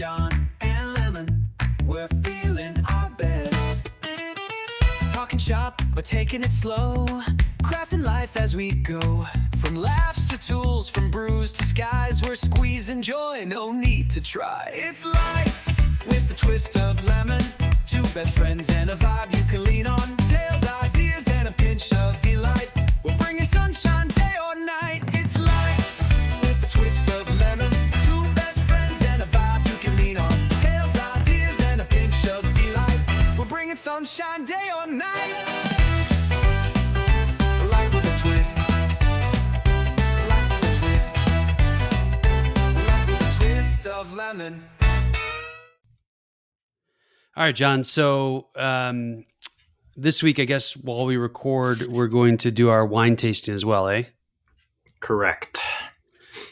Jon and Lemon, we're feeling our best. Talking shop, but taking it slow. Crafting life as we go. From laughs to tools, from brews to skies, we're squeezing joy, no need to try. It's life with a twist of lemon. Two best friends and a vibe you can lean on. Tales, ideas, and a pinch of delight. We're bringing sunshine day or night. It's life with a twist of lemon. Two best friends and a vibe you can lean on. Tales, ideas, and a pinch of delight. We're bringing sunshine day or night. Life with a twist. Life with a twist. Life with a twist of lemon. All right, John. So this week, I guess while we record, we're going to do our wine tasting as well, eh? Correct.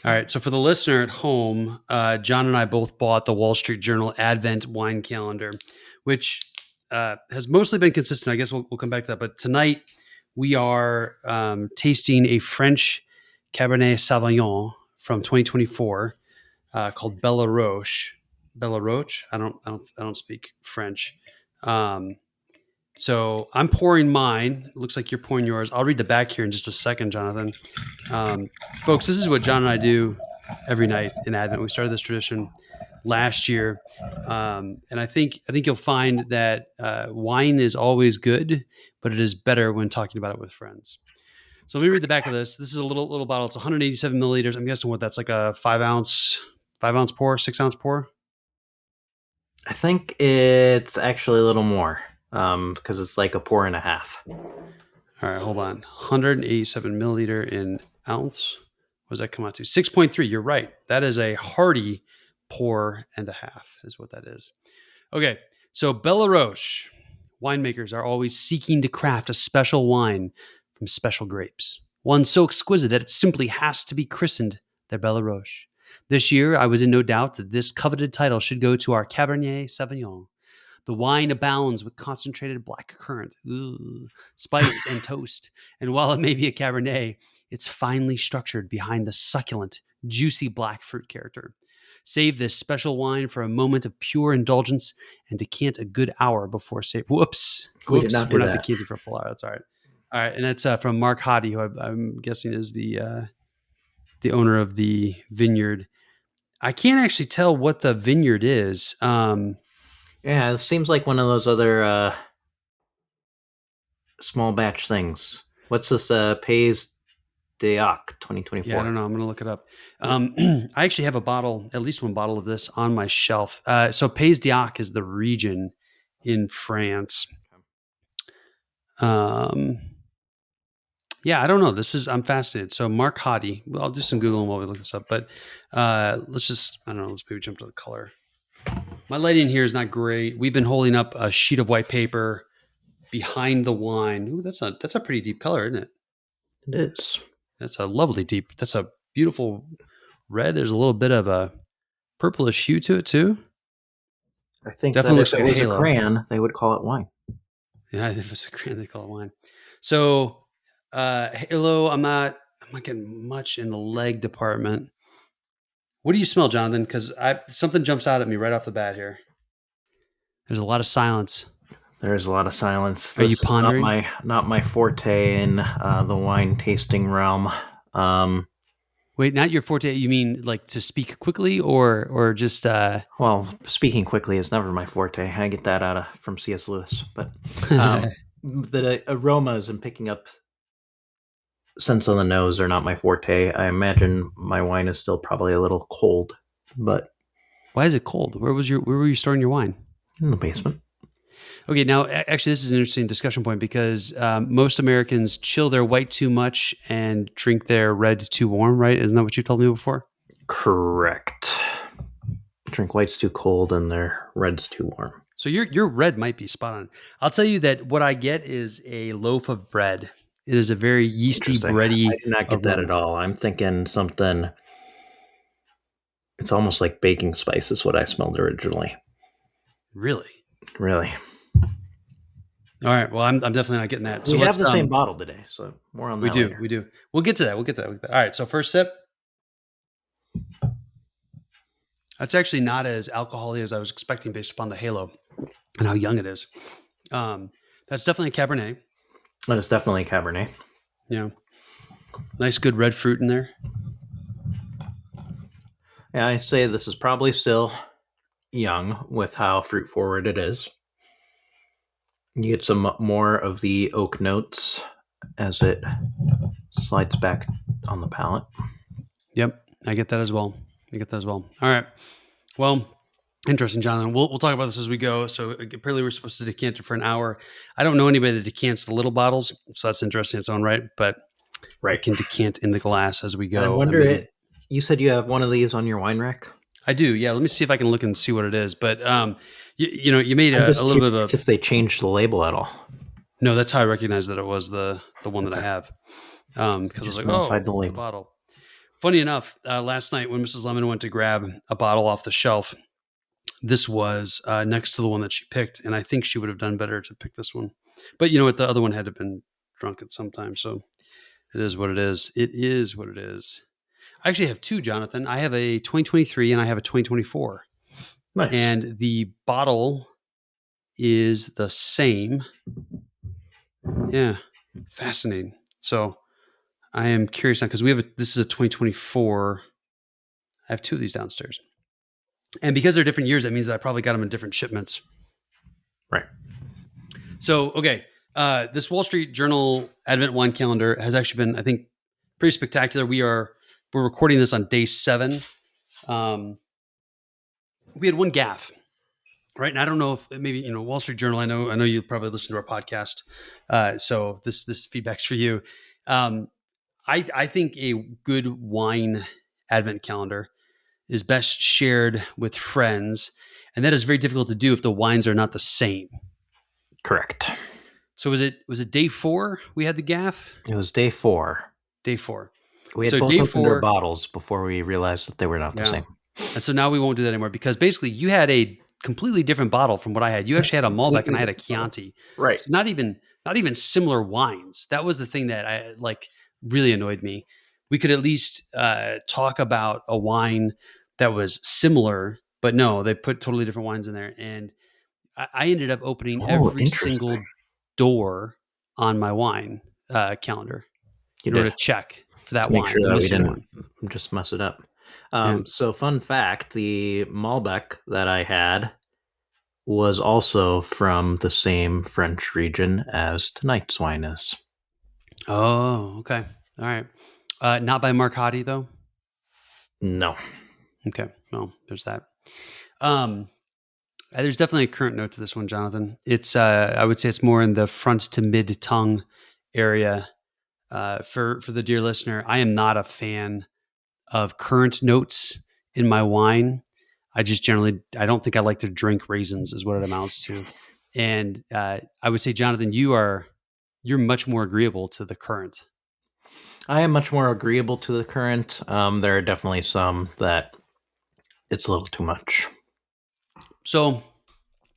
All right. So for the listener at home, John and I both bought the Wall Street Journal Advent wine calendar, which has mostly been consistent. I guess we'll come back to that. But tonight we are tasting a French Cabernet Sauvignon from 2024 called Bella Roche. Bella Roche. I don't speak French. So I'm pouring mine. It looks like you're pouring yours. I'll read the back here in just a second, Jonathan. Folks, this is what John and I do every night in Advent. We started this tradition last year. And I think you'll find that wine is always good, but it is better when talking about it with friends. So let me read the back of this. This is a little bottle. It's 187 milliliters. I'm guessing what that's like a 5 ounce pour, 6 ounce pour. I think it's actually a little more because it's like a pour and a half. All right, hold on. 187 milliliter in ounce. What does that come out to? 6.3. You're right. That is a hearty pour and a half is what that is. Okay, so Bella Roche. Winemakers are always seeking to craft a special wine from special grapes. One so exquisite that it simply has to be christened their Bella Roche. This year, I was in no doubt that this coveted title should go to our Cabernet Sauvignon. The wine abounds with concentrated black currant, spice, and toast. And while it may be a Cabernet, it's finely structured behind the succulent, juicy black fruit character. Save this special wine for a moment of pure indulgence and decant a good hour before Whoops. We did not do We're not that. decanting for a full hour. That's all right. All right. And that's from Mark Hoddy, who I'm guessing is the owner of the vineyard. I can't actually tell what the vineyard is. Yeah, it seems like one of those other small batch things. What's this? Pays d'Oc 2024. Yeah, I don't know. I'm going to look it up. I actually have at least one bottle of this on my shelf. So Pays d'Oc is the region in France. Yeah, I don't know. I'm fascinated. So Mark Hoddy, well, I'll do some Googling while we look this up, but let's maybe jump to the color. My lighting here is not great. We've been holding up a sheet of white paper behind the wine. Ooh, that's a pretty deep color, isn't it? It is. That's a beautiful red. There's a little bit of a purplish hue to it too. I think Definitely that looks if like it was halo. a crayon, they would call it wine. Yeah, if it was a crayon, they call it wine. So halo, I'm not getting much in the leg department. What do you smell, Jonathan? Because something jumps out at me right off the bat here. There's a lot of silence. There's a lot of silence. Are you This is pondering? not my forte in the wine tasting realm. Wait, not your forte. You mean like to speak quickly or just? Well, speaking quickly is never my forte. I get that from C.S. Lewis. But the aromas and picking up scents on the nose are not my forte. I imagine my wine is still probably a little cold. But Why is it cold? Where were you storing your wine? in the basement. Okay, now actually this is an interesting discussion point because most Americans chill their white too much and drink their red too warm, right? Isn't that what you told me before? Correct. Drink white's too cold and their red's too warm. So your red might be spot on. I'll tell you that what I get is a loaf of bread. It is a very yeasty, bready. I did not get that at all. I'm thinking something. It's almost like baking spice is what I smelled originally. Really? Really. All right. Well, I'm definitely not getting that. So We have the same bottle today, so more on that later. We do. We'll get to that. All right. So first sip. That's actually not as alcoholic as I was expecting based upon the halo and how young it is. That's definitely a Cabernet. That is definitely Cabernet. Yeah. Nice, good red fruit in there. Yeah, I say this is probably still young with how fruit forward it is. You get some more of the oak notes as it slides back on the palate. Yep, I get that as well. All right. Well, interesting, Jonathan. We'll talk about this as we go. So apparently we're supposed to decant it for an hour. I don't know anybody that decants the little bottles, so that's interesting in its own right. But I can decant in the glass as we go. I wonder, you said you have one of these on your wine rack? I do. Yeah. Let me see if I can look and see what it is. But you made a little bit of a. If they changed the label at all. No, that's how I recognized that it was the one that I have. Because I was like, oh, the bottle. Funny enough, last night when Mrs. Lemon went to grab a bottle off the shelf, this was next to the one that she picked, and I think she would have done better to pick this one. But you know what? The other one had to have been drunk at some time, so it is what it is. It is what it is. I actually have two, Jonathan. I have a 2023 and I have a 2024. Nice. And the bottle is the same. Yeah, fascinating. So I am curious now because this is a 2024. I have two of these downstairs. And because they're different years, that means that I probably got them in different shipments. Right. So, okay. This Wall Street Journal Advent Wine Calendar has actually been, I think, pretty spectacular. We're recording this on day 7. We had one gaffe, right? And I don't know if maybe, Wall Street Journal, I know you probably listen to our podcast. So this feedback's for you. I think a good wine Advent calendar is best shared with friends. And that is very difficult to do if the wines are not the same. Correct. So was it day 4 we had the gaffe? It was day 4. Day 4. We had both opened our bottles before we realized that they were not the same. And so now we won't do that anymore because basically you had a completely different bottle from what I had. You actually had a Malbec and I had a Chianti. Right. So not even similar wines. That was the thing that I really annoyed me. We could at least talk about a wine that was similar, but no, they put totally different wines in there. And I ended up opening every single door on my wine calendar in order to check for that wine. Make sure that we didn't just mess it up. So fun fact, the Malbec that I had was also from the same French region as tonight's wine is. Oh, okay. All right. Not by Marcotti, though? No. Okay. Well, there's that. There's definitely a current note to this one, Jonathan. It's I would say it's more in the front to mid tongue area. For the dear listener, I am not a fan of current notes in my wine. I don't think I like to drink raisins is what it amounts to. And I would say, Jonathan, you're much more agreeable to the current. I am much more agreeable to the current. There are definitely some that it's a little too much. So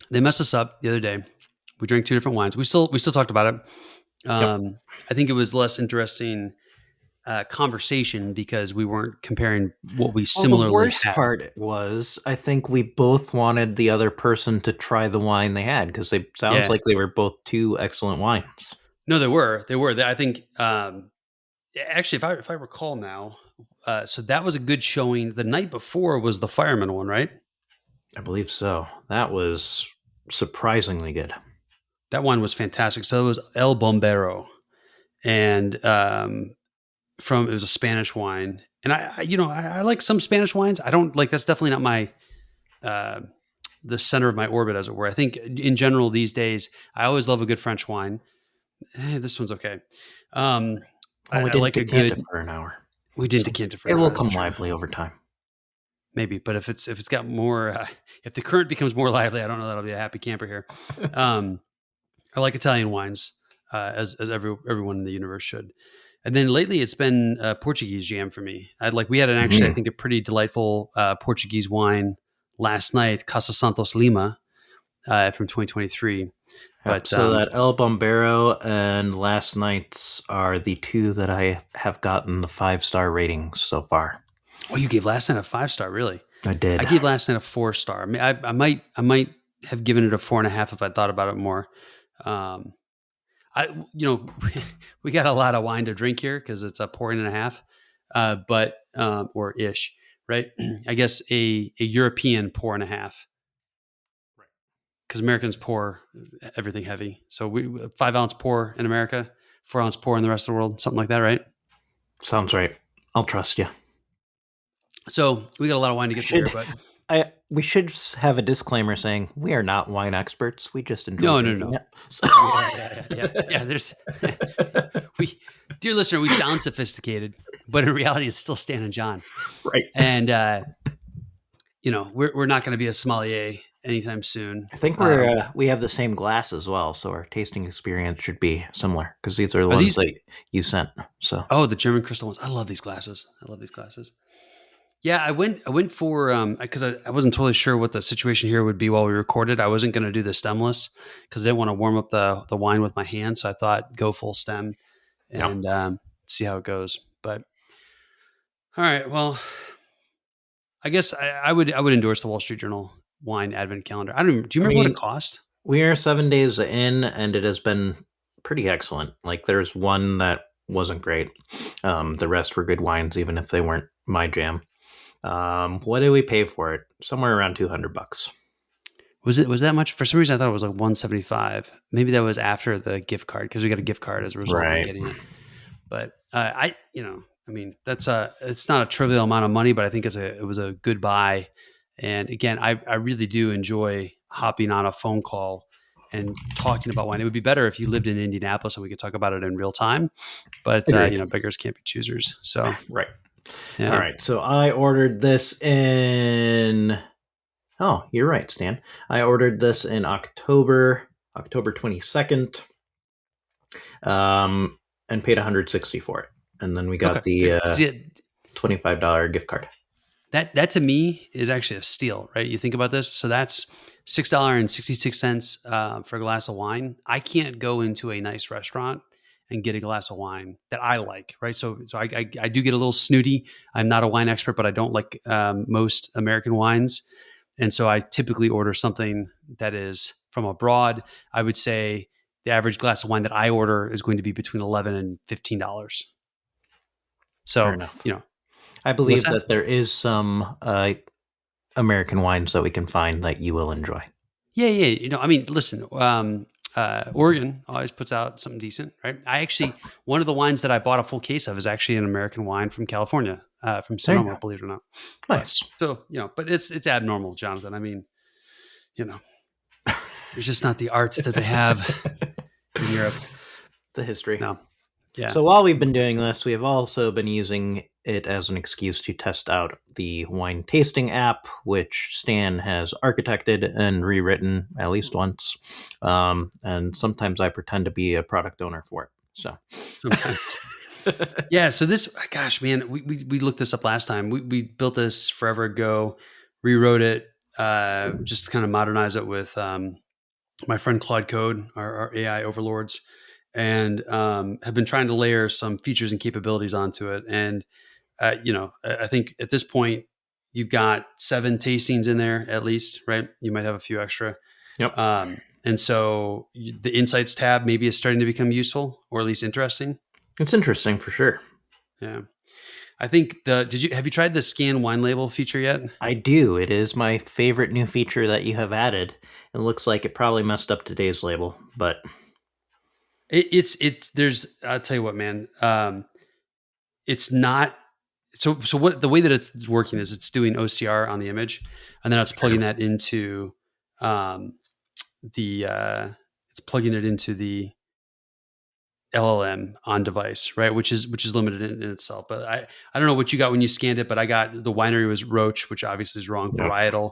they messed us up the other day. We drank 2 different wines. We still talked about it. Yep. I think it was less interesting conversation because we weren't comparing what we similarly had. The worst part was, I think we both wanted the other person to try the wine they had because they sounds like they were both 2 excellent wines. No, they were. I think actually, if I recall now, so that was a good showing. The night before was the Fireman one, right? I believe so. That was surprisingly good. That wine was fantastic. So it was El Bombero, and it was a Spanish wine. And I like some Spanish wines. I don't like, that's definitely not my the center of my orbit, as it were. I think in general these days, I always love a good French wine. This one's okay. We didn't decant it for an hour. We didn't decant it for an hour. It will come lively over time. Maybe, but if it's got more, if the current becomes more lively, I don't know that I'll be a happy camper here. I like Italian wines, as everyone in the universe should. And then lately, it's been a Portuguese jam for me. I think a pretty delightful Portuguese wine last night, Casa Santos Lima, from 2023. But so that El Bombero and last night's are the 2 that I have gotten the 5-star ratings so far. Oh, you gave last night a 5-star, really? I did. I gave last night a 4-star. I mean, I might have given it a 4.5 if I thought about it more. Um, we got a lot of wine to drink here because it's a pouring and a half, but or ish, right? I guess a European pour and a half, Right. because Americans pour everything heavy. So we 5-ounce pour in America, 4-ounce pour in the rest of the world, something like that, right? Sounds right. I'll trust you. So we got a lot of wine to get through here, but We should have a disclaimer saying we are not wine experts. We just enjoy drinking no. it. So. Yeah. There's dear listener, we sound sophisticated, but in reality, it's still Stan and Jon, Right. and we're not going to be a sommelier anytime soon. I think we have the same glass as well, so our tasting experience should be similar because these are the ones that you sent. So the German crystal ones. I love these glasses. Yeah, I went for because I wasn't totally sure what the situation here would be while we recorded. I wasn't going to do the stemless because I didn't want to warm up the wine with my hand. So I thought go full stem and see how it goes. But all right, well, I guess I would endorse the Wall Street Journal wine advent calendar. Do you remember what it cost? We are 7 days in, and it has been pretty excellent. Like there's one that wasn't great. The rest were good wines, even if they weren't my jam. What did we pay for it? Somewhere around $200. Was that much? For some reason, I thought it was like $175. Maybe that was after the gift card because we got a gift card as a result of getting it. But it's not a trivial amount of money, but I think it was a good buy. And again, I really do enjoy hopping on a phone call and talking about wine. It would be better if you lived in Indianapolis and we could talk about it in real time. But beggars can't be choosers. So right. Yeah. All right. So I ordered this in. Oh, you're right, Stan. I ordered this in October 22nd, and paid $160 for it, and then we got the $25 gift card. That to me is actually a steal, right? You think about this. So that's $6.66 for a glass of wine. I can't go into a nice restaurant and get a glass of wine that I like, right? So I do get a little snooty. I'm not a wine expert, but I don't like most American wines. And so I typically order something that is from abroad. I would say the average glass of wine that I order is going to be between $11 and $15. So, fair enough. I believe that there is some American wines that we can find that you will enjoy. Yeah. Listen, Oregon always puts out something decent, right? One of the wines that I bought a full case of is actually an American wine from California, from Sonoma, believe it or not. Nice. But it's abnormal, Jonathan. I mean, there's just not the art that they have in Europe. The history. No. Yeah. So while we've been doing this, we have also been using it as an excuse to test out the wine tasting app, which Stan has architected and rewritten at least once. And sometimes I pretend to be a product owner for it. So sometimes. Yeah. So this, gosh, man, we looked this up last time. We built this forever ago, rewrote it, just to kind of modernize it with my friend Claude Code, our AI overlords, and have been trying to layer some features and capabilities onto it. And, I think at this point, you've got 7 tastings in there at least, right? You might have a few extra. Yep. And so the Insights tab maybe is starting to become useful, or at least interesting. It's interesting for sure. Yeah. I think have you tried the scan wine label feature yet? I do. It is my favorite new feature that you have added. It looks like it probably messed up today's label, but I'll tell you what, man. It's not so what the way that it's working is it's doing OCR on the image, and then it's plugging that into it's plugging it into the LLM on device, right? Which is limited in itself. But I don't know what you got when you scanned it, but I got the winery was Roche, which obviously is wrong. Varietal,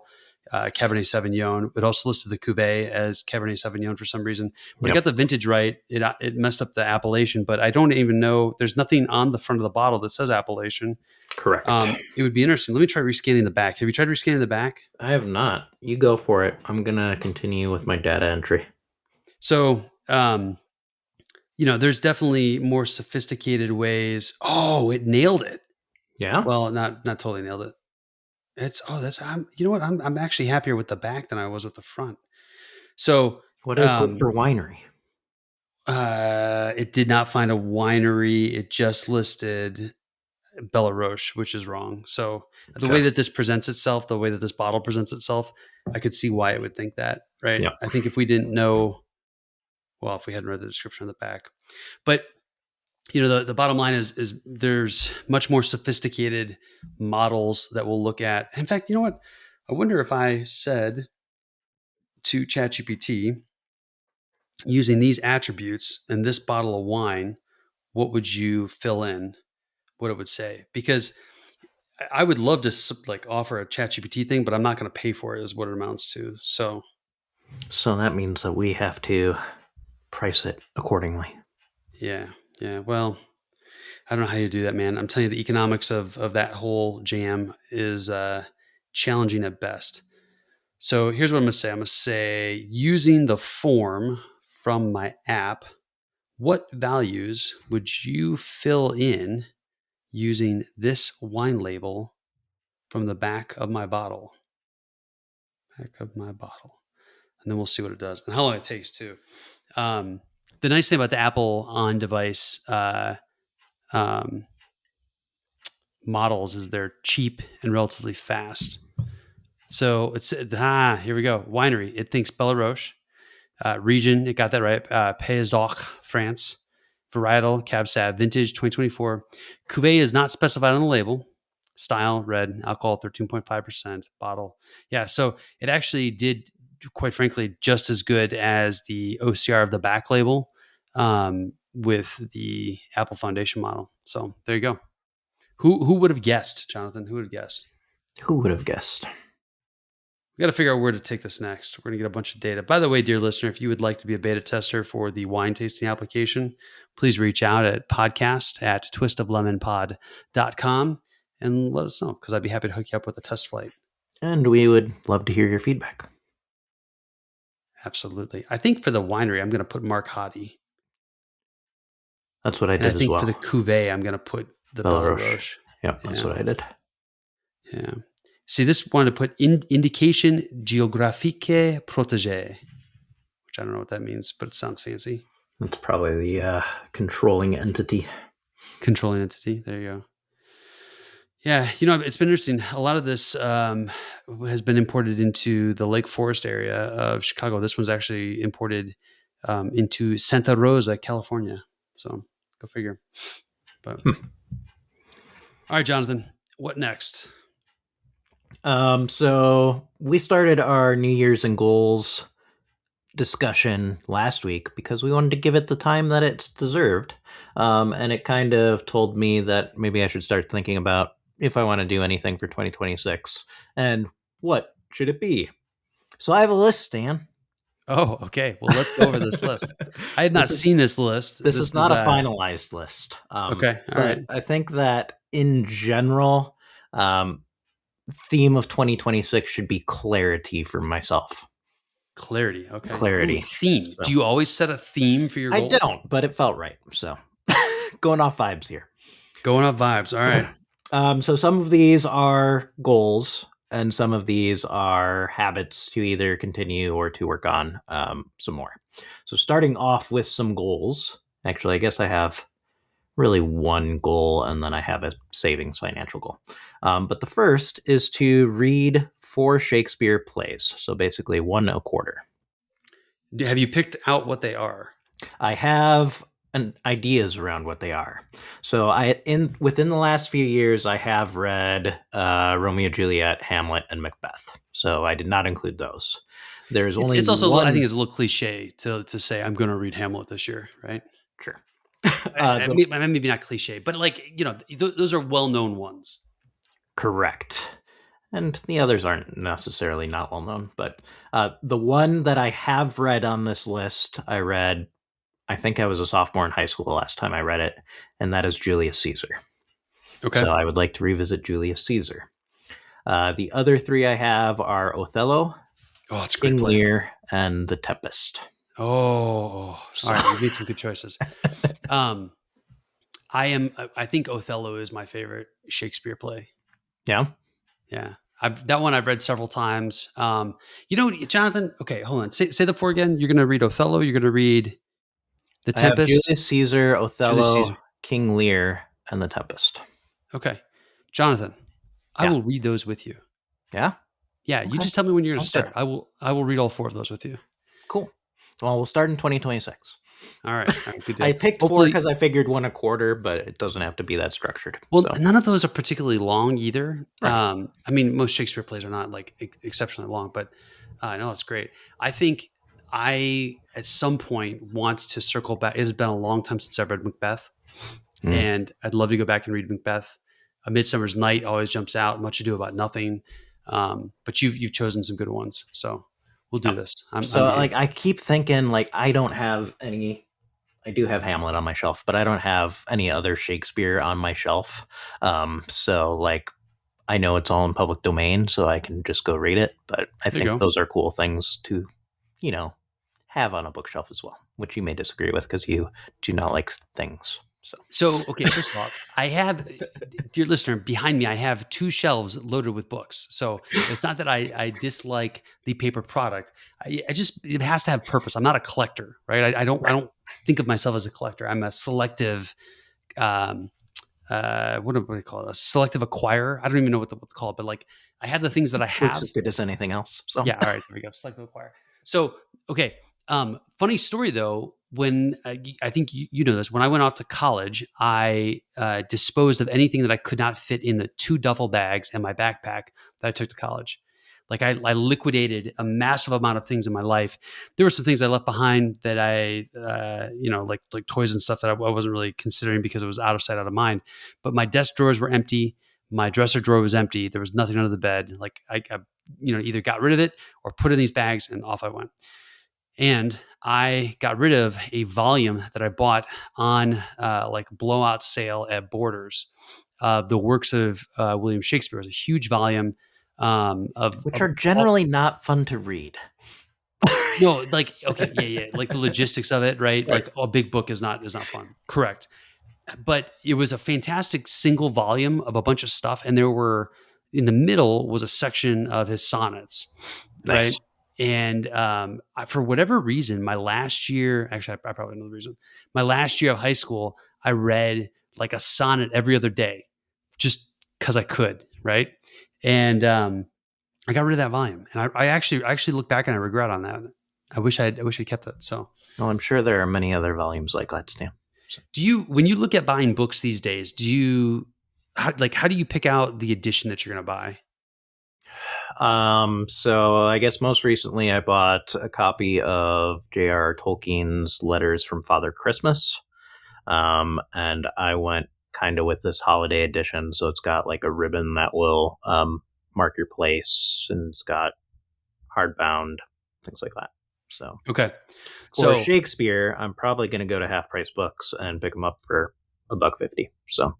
Cabernet Sauvignon. It also listed the cuvee as Cabernet Sauvignon for some reason. But I got the vintage right. It messed up the appellation, but I don't even know. There's nothing on the front of the bottle that says appellation. Correct. It would be interesting. Let me try rescanning the back. Have you tried rescanning the back? I have not. You go for it. I'm going to continue with my data entry. So, there's definitely more sophisticated ways. Oh, it nailed it. Yeah. Well, not totally nailed it. you know what? I'm actually happier with the back than I was with the front. So, What did it put for winery? it did not find a winery. It just listed Bella Roche, which is wrong. So the way that this presents itself, the way that this bottle presents itself, I could see why it would think that, right? Yep. I think if we didn't know, well, if we hadn't read the description on the back, but the bottom line is there's much more sophisticated models that we'll look at. In fact, you know what? I wonder if I said to ChatGPT, using these attributes and this bottle of wine, what would you fill in? What it would say? Because I would love to like offer a ChatGPT thing, but I'm not going to pay for it, is what it amounts to. So that means that we have to price it accordingly. Yeah. Well, I don't know how you do that, man. I'm telling you, the economics of that whole jam is challenging at best. So here's what I'm going to say. I'm going to say, using the form from my app, what values would you fill in using this wine label from the back of my bottle? Back of my bottle. And then we'll see what it does and how long it takes too. The nice thing about the Apple on device models is they're cheap and relatively fast. So it's here we go. Winery. It thinks Bella Roche. Region, it got that right. Pays d'Oc, France. Varietal, Cab Sav, vintage 2024. Cuvée is not specified on the label. Style, red. Alcohol, 13.5%. Bottle. Yeah, so it actually did, quite frankly, just as good as the OCR of the back label with the Apple Foundation model. So there you go. Who would have guessed, Jonathan? Who would have guessed? Who would have guessed? We got to figure out where to take this next. We're going to get a bunch of data. By the way, dear listener, if you would like to be a beta tester for the wine tasting application, please reach out at podcast@twistoflemonpod.com and let us know, because I'd be happy to hook you up with a test flight. And we would love to hear your feedback. Absolutely. I think for the winery, I'm going to put Mark Hottie. That's what I did as well. I think for the cuvee, I'm going to put the Bella Roche. Yep, that's what I did. Yeah. See, this wanted to put indication géographique protégé, which I don't know what that means, but it sounds fancy. That's probably the controlling entity. Controlling entity. There you go. Yeah, it's been interesting. A lot of this has been imported into the Lake Forest area of Chicago. This one's actually imported into Santa Rosa, California. So go figure. But all right, Jonathan, what next? So we started our New Year's and goals discussion last week because we wanted to give it the time that it's deserved. And it kind of told me that maybe I should start thinking about if I want to do anything for 2026 and what should it be. So I have a list, Stan. Oh, okay. Well, let's go over this list. I had not seen this list. This is not a finalized list. Okay. All right. I think that in general, theme of 2026 should be clarity for myself. Clarity. Okay. Clarity. Ooh, theme. So, do you always set a theme for your goals? I don't, but it felt right. So going off vibes here. Going off vibes. All right. So some of these are goals and some of these are habits to either continue or to work on some more. So starting off with some goals. Actually, I guess I have really one goal and then I have a savings financial goal. But the first is to read 4 Shakespeare plays. So basically 1 a quarter. Have you picked out what they are? I have ideas around what they are. So within the last few years, I have read Romeo and Juliet, Hamlet, and Macbeth. So I did not include those. There's only it's also I think it's a little cliche to say I'm going to read Hamlet this year, right? Sure. Maybe not cliche, but those are well-known ones. Correct. And the others aren't necessarily not well-known, but the one that I have read on this list, I think I was a sophomore in high school the last time I read it, and that is Julius Caesar. Okay. So I would like to revisit Julius Caesar. The other 3 I have are Othello, King Lear, and The Tempest. Oh, so. All right. You've made some good choices. I think Othello is my favorite Shakespeare play. Yeah. Yeah. That one I've read several times. Jonathan. Okay, hold on. Say the four again. You're going to read Othello. You're going to read The I have Tempest. Julius Caesar, Julius Othello, Caesar. King Lear, and The Tempest. Okay, Jonathan. I Yeah. will read those with you. Yeah? Yeah, you Okay. just tell me when you're going to Sounds good. start. I will read all four of those with you. Cool. Well, we'll start in 2026. All right, good deal. I picked 4 Hopefully, because I figured 1 a quarter, but it doesn't have to be that structured. well, So, none of those are particularly long either. right. I mean, most Shakespeare plays are not like exceptionally long, but no, it's great. I think I at some point want to circle back. It has been a long time since I've read Macbeth, Mm. and I'd love to go back and read Macbeth. A Midsummer's Night always jumps out. Much Ado About Nothing, but you've chosen some good ones, so we'll do Yeah. this. So, I'm game. I keep thinking, I don't have any. I do have Hamlet on my shelf, but I don't have any other Shakespeare on my shelf. So, I know it's all in public domain, so I can just go read it. But I There you think go. those are cool things to, have on a bookshelf as well, which you may disagree with because you do not like things. So, okay, first of all, I have, dear listener, behind me, I have 2 shelves loaded with books. So it's not that I dislike the paper product. I just, it has to have purpose. I'm not a collector, right? I Right. don't think of myself as a collector. I'm a selective, um, what do we call it? A selective acquirer. I don't even know what to call it, but like I have the things that I Works have. as good as anything else. So, Yeah. All right. There we go. Selective acquire. So, okay. Funny story though, when I think you know this, when I went off to college, I disposed of anything that I could not fit in the 2 duffel bags and my backpack that I took to college. Like I liquidated a massive amount of things in my life. There were some things I left behind that I, like toys and stuff that I wasn't really considering because it was out of sight, out of mind. But my desk drawers were empty. My dresser drawer was empty. There was nothing under the bed. Like I either got rid of it or put it in these bags, and off I went. And I got rid of a volume that I bought on like blowout sale at Borders. The works of William Shakespeare. It was a huge volume which of are all, generally not fun to read. no, like okay, yeah, like the logistics of it, right? Right. Like a big book is not fun. Correct. But it was a fantastic single volume of a bunch of stuff, and there were in the middle was a section of his sonnets, Nice. right? And for whatever reason, my last year, actually, I probably know the reason. My last year of high school, I read like a sonnet every other day, just because I could, right? And I got rid of that volume, and I actually look back and I regret on that. I wish I kept it. So, Well, I'm sure there are many other volumes like that, Stan. do you, when you look at buying books these days, how do you pick out the edition that you're going to buy? So I guess most recently I bought a copy of J.R.R. Tolkien's Letters from Father Christmas. And I went kind of with this holiday edition. So it's got like a ribbon that will mark your place, and it's got hardbound, things like that. So Okay, for so Shakespeare, I'm probably going to go to Half Price Books and pick them up for $1.50. So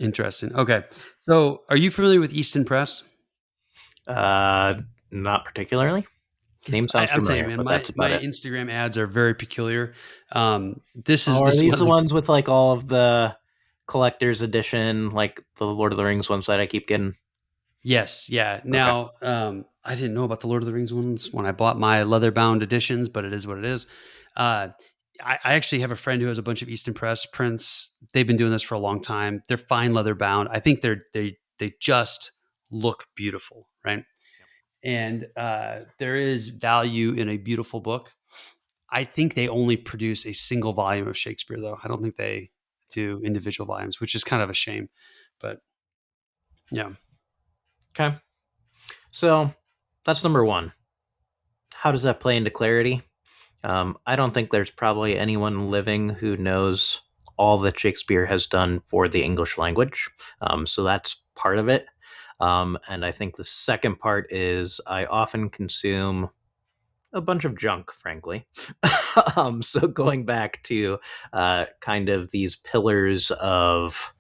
interesting. Okay, so are you familiar with Easton Press? not particularly. Name sounds I'm telling you, familiar, man, but that's my about it. Instagram ads are very peculiar. This is Oh, are this is these one of the the, ones with like all of the collector's edition, like the Lord of the Rings ones that I keep getting? yes, yeah. Okay. Now, I didn't know about the Lord of the Rings ones when I bought my leather bound editions, but it is what it is. Uh, I actually have a friend who has a bunch of Easton Press prints. They've been doing this for a long time. They're fine leather bound. I think they just look beautiful, right? And there is value in a beautiful book. I think they only produce a single volume of Shakespeare, though. I don't think they do individual volumes, which is kind of a shame. But yeah, Okay. So that's number one. How does that play into clarity? I don't think there's probably anyone living who knows all that Shakespeare has done for the English language. So that's part of it. And I think the second part is I often consume a bunch of junk, frankly. So going back to kind of these pillars of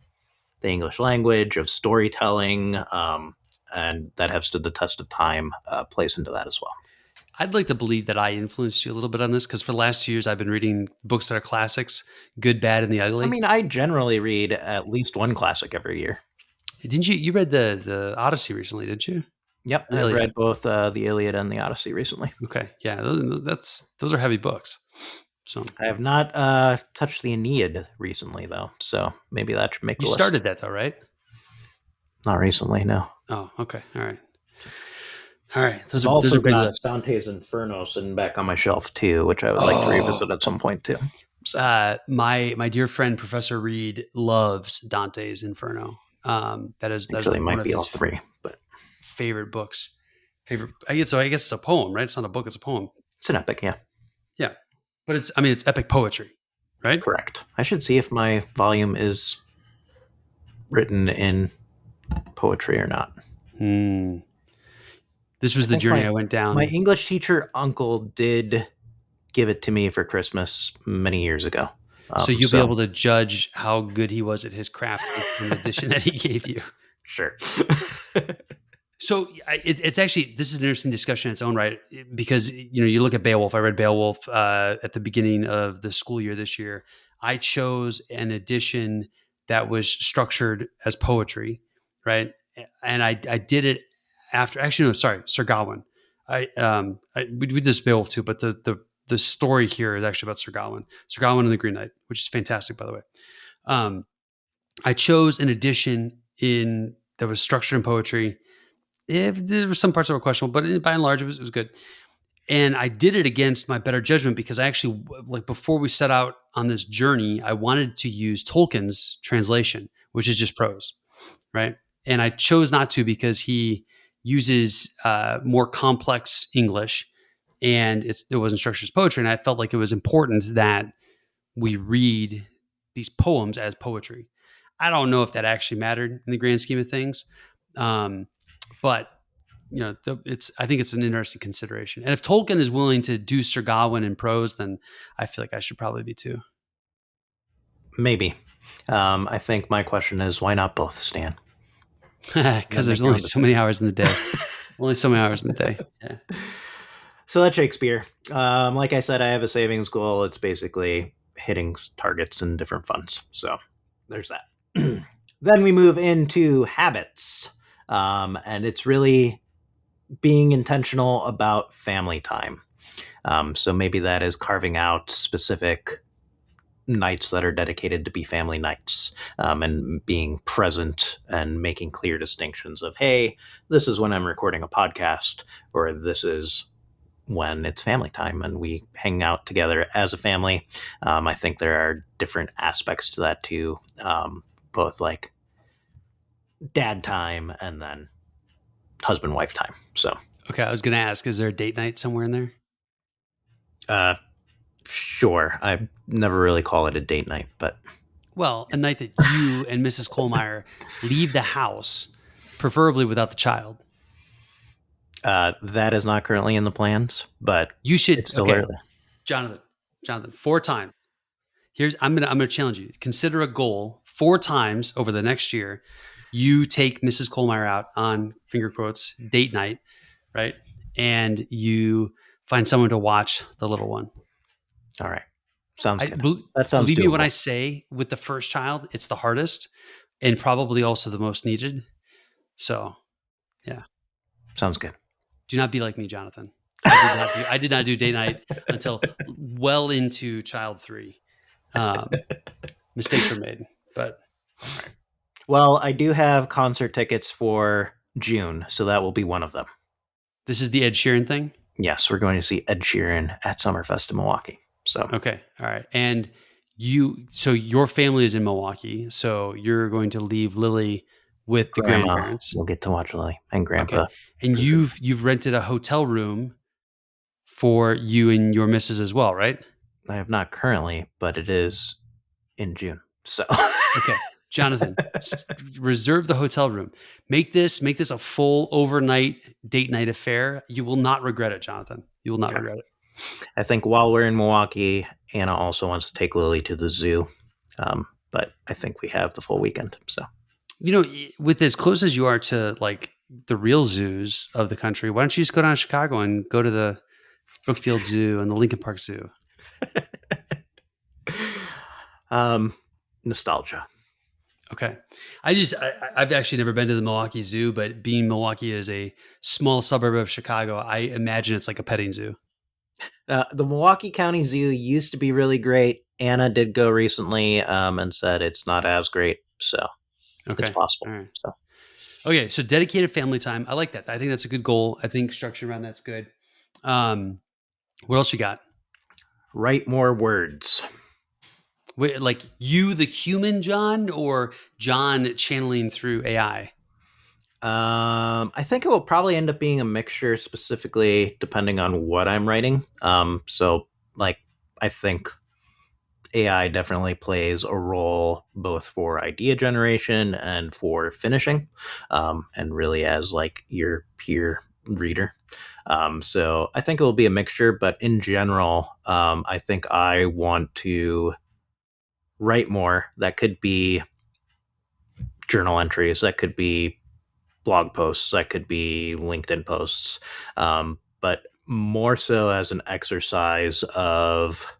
the English language, of storytelling, and that have stood the test of time, plays into that as well. I'd like to believe that I influenced you a little bit on this because for the last 2 years, I've been reading books that are classics, Good, Bad, and the I Ugly. mean, I generally read at least one classic every year. Didn't you read the Odyssey recently? Did you? Yep, The I've Iliad. read both the Iliad and the Odyssey recently. Okay, yeah, those are heavy books. So I have not touched the Aeneid recently, though, so maybe that should make you the list. started that though, right? Not recently, no. Oh, okay, all right. Those I've are also big got lists. Dante's Inferno sitting back on my shelf too, which I would like to revisit at some point too. So My dear friend Professor Reed loves Dante's Inferno. That is actually, like it one might of be all his three, but favorite books. I guess it's a poem, right? It's not a book; it's a poem. it's an epic, yeah. Yeah, but it's epic poetry, right? Correct. I should see if my volume is written in poetry or not. This was the journey I went down. My English teacher uncle did give it to me for Christmas many years ago. So you'll be able to judge how good he was at his craft in the edition that he gave you. Sure. So it's actually, this is an interesting discussion in its own right, because you look at Beowulf. I read Beowulf at the beginning of the school year this year. I chose an edition that was structured as poetry, right? And I did it after. Actually, no, sorry, Sir Gawain. We did this Beowulf too, but the story here is actually about Sir Gawain and the Green Knight, which is fantastic, by the way. I chose an edition that was structured in poetry. There were some parts that were questionable, but by and large, it was good. And I did it against my better judgment because I actually, like, before we set out on this journey, I wanted to use Tolkien's translation, which is just prose, right? And I chose not to because he uses more complex English, and it wasn't structured as poetry. And I felt like it was important that we read these poems as poetry. I don't know if that actually mattered in the grand scheme of things. But I think it's an interesting consideration. And if Tolkien is willing to do Sir Gawain in prose, then I feel like I should probably be too. Maybe. I think my question is, why not both, Stan? Because there's only so many hours in the day. Only so many hours in the day. Yeah. So that's Shakespeare. Like I said, I have a savings goal. It's basically hitting targets in different funds. So there's that. Then we move into habits. And it's really being intentional about family time. So maybe that is carving out specific nights that are dedicated to be family nights, and being present and making clear distinctions of, hey, this is when I'm recording a podcast, or this is when it's family time and we hang out together as a family. I think there are different aspects to that too, both like dad time and then husband-wife time. So okay, I was going to ask, is there a date night somewhere in there? Sure. I never really call it a date night, but well, a night that you and Mrs. Kohlmeier leave the house, preferably without the child. That is not currently in the plans, but you should. It's still early. Jonathan, 4 times. I'm gonna challenge you. Consider a goal 4 times over the next year. You take Mrs. Kohlmeier out on, finger quotes, date night, right? And you find someone to watch the little one. All right. Sounds good. That sounds believe doable. Me when I say with the first child, it's the hardest and probably also the most needed. So, yeah. Sounds good. Do not be like me, Jonathan. I did not do date night until well into child 3. Mistakes were made, but all right. Well, I do have concert tickets for June, so that will be one of them. This is the Ed Sheeran thing? Yes, we're going to see Ed Sheeran at Summerfest in Milwaukee. So okay, all right. And your family is in Milwaukee, so you're going to leave Lily with the grandparents. We'll get to watch Lily and Grandpa. Okay. And you've rented a hotel room for you and your missus as well, right? I have not currently, but it is in June. So okay, Jonathan, reserve the hotel room. Make this a full overnight date night affair. You will not regret it, Jonathan. You will not regret it. I think while we're in Milwaukee, Anna also wants to take Lily to the zoo, but I think we have the full weekend. So, with as close as you are to like the real zoos of the country, why don't you just go down to Chicago and go to the Brookfield Zoo and the Lincoln Park Zoo? Nostalgia. Okay. I've actually never been to the Milwaukee Zoo, but being Milwaukee is a small suburb of Chicago, I imagine it's like a petting zoo. The Milwaukee County Zoo used to be really great. Anna did go recently and said it's not as great. So it's Okay. possible. All right. So Okay. So dedicated family time. I like that. I think that's a good goal. I think structure around that's good. What else you got? write more words. Wait, like you, the human John, or John channeling through AI? I think it will probably end up being a mixture, specifically depending on what I'm writing. So like I think AI definitely plays a role both for idea generation and for finishing, and really as like your peer reader. So I think it will be a mixture, but in general, I think I want to write more. That could be journal entries, that could be blog posts, that could be LinkedIn posts, but more so as an exercise of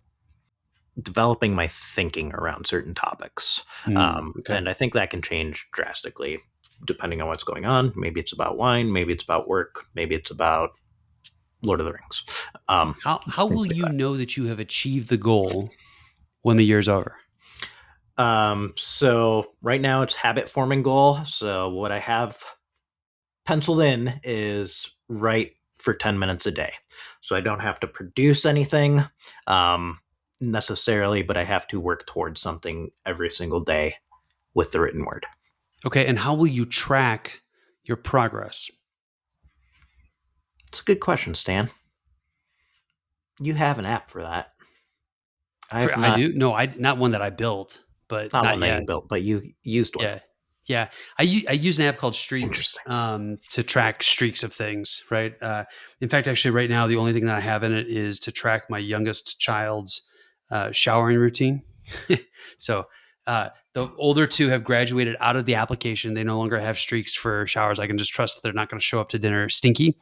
developing my thinking around certain topics. Okay. And I think that can change drastically depending on what's going on. Maybe it's about wine, maybe it's about work, maybe it's about Lord of the Rings. How will Things like you know that you have achieved the goal when the year's over? that. So right now it's habit forming goal. So what I have penciled in is write for 10 minutes a day. So I don't have to produce anything necessarily, but I have to work towards something every single day with the written word. Okay. And how will you track your progress? It's a good question, Stan. You have an app for that. I have I not, do. No, I not one that I built, but not not one that yet. you built, but you used one. Yeah. Yeah. I use an app called Streaks Interesting. to track streaks of things, right? In fact, actually, right now, the only thing that I have in it is to track my youngest child's showering routine. So the older two have graduated out of the application. They no longer have streaks for showers. I can just trust that they're not going to show up to dinner stinky.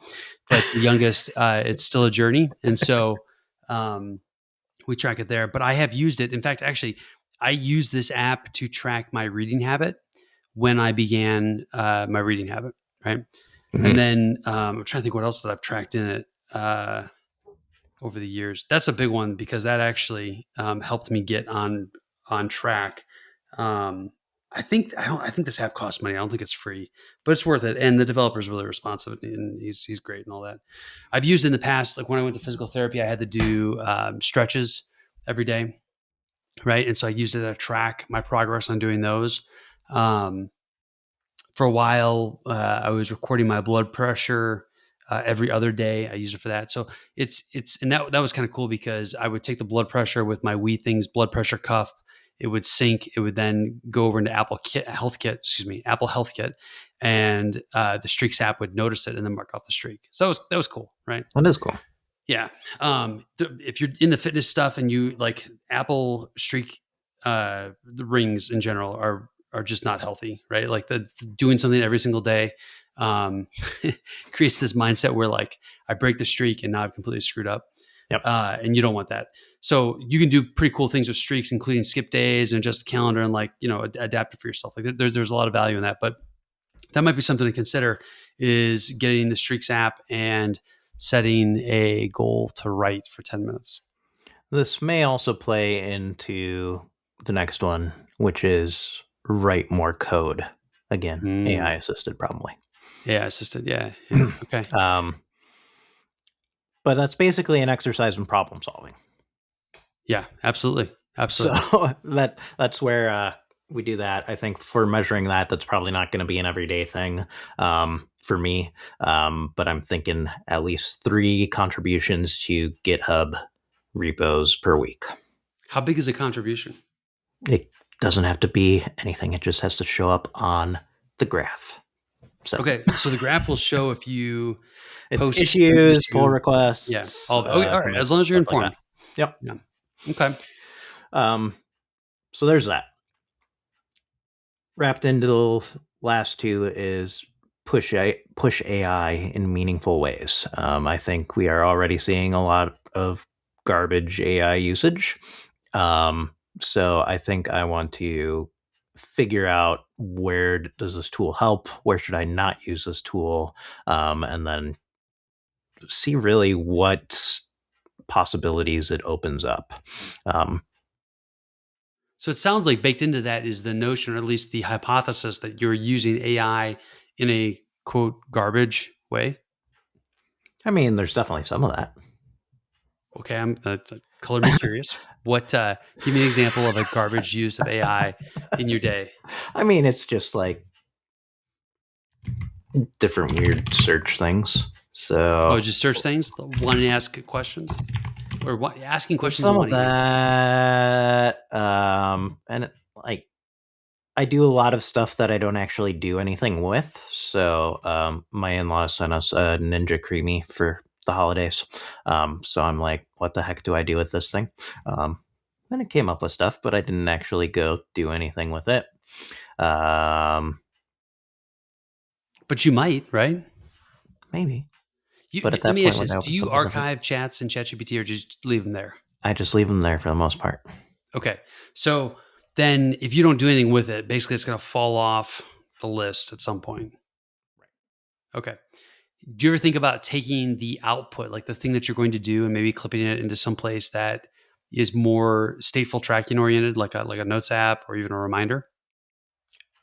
But the youngest, it's still a journey. And so we track it there. But I have used it. In fact, actually, I use this app to track my reading habit when I began my reading habit, right? And Mhm. then I'm trying to think what else that I've tracked in it over the years. That's a big one because that actually helped me get on track. Um, I think this app costs money. I don't think it's free, but it's worth it. And the developer is really responsive and he's great and all that. I've used in the past, like when I went to physical therapy, I had to do stretches every day, right? And so I used it to track my progress on doing those. Um, for a while, I was recording my blood pressure every other day. I used it for that. So and that was kind of cool because I would take the blood pressure with my Wee Things blood pressure cuff. It would sync. It would then go over into Apple Health Kit, and the Streaks app would notice it and then mark off the streak. So that was cool, right? That is cool. Yeah. If you're in the fitness stuff and you like Apple Streak, the rings in general are just not healthy, right? Like doing something every single day um, creates this mindset where like I break the streak and now I've completely screwed up, Yep. and you don't want that. So you can do pretty cool things with streaks, including skip days and adjust the calendar and like adapt it for yourself. Like there's a lot of value in that, but that might be something to consider is getting the Streaks app and setting a goal to write for 10 minutes. This may also play into the next one, which is write more code. Again, AI assisted probably. AI assisted. Yeah. Yeah. Okay. But that's basically an exercise in problem solving. Yeah, absolutely. Absolutely. So that's where we do that. I think for measuring that, that's probably not going to be an everyday thing for me. But I'm thinking at least 3 contributions to GitHub repos per week. How big is a contribution? It doesn't have to be anything. It just has to show up on the graph. So Okay. So the graph will show if you it's post issues, pull to, requests. yeah. Okay. All right. As long as you're informed. Yep. Yeah. Okay. So there's that. Wrapped into the last 2 is push AI in meaningful ways. I think we are already seeing a lot of garbage AI usage. So I think I want to figure out where does this tool help, where should I not use this tool, and then see really what possibilities it opens up. So it sounds like baked into that is the notion, or at least the hypothesis, that you're using AI in a quote garbage way. I mean, there's definitely some of that. Okay, I'm color me curious. What? Give me an example of a garbage use of AI in your day. I mean, it's just like different weird search things. So, Oh, just search things, want to ask questions, or what? Asking questions and some of wanting answers. that, and like I do a lot of stuff that I don't actually do anything with. So, my in-laws sent us a Ninja Creamy for the holidays. So I'm like, what the heck do I do with this thing? And it came up with stuff, but I didn't actually go do anything with it. But you might, right? Maybe, You, but at let that me point, ask you would this: I do open you something different? archive chats in ChatGPT or just leave them there? I just leave them there for the most part. Okay, so then if you don't do anything with it, basically it's going to fall off the list at some point. Okay. Do you ever think about taking the output, like the thing that you're going to do, and maybe clipping it into some place that is more stateful tracking oriented, like a notes app or even a reminder?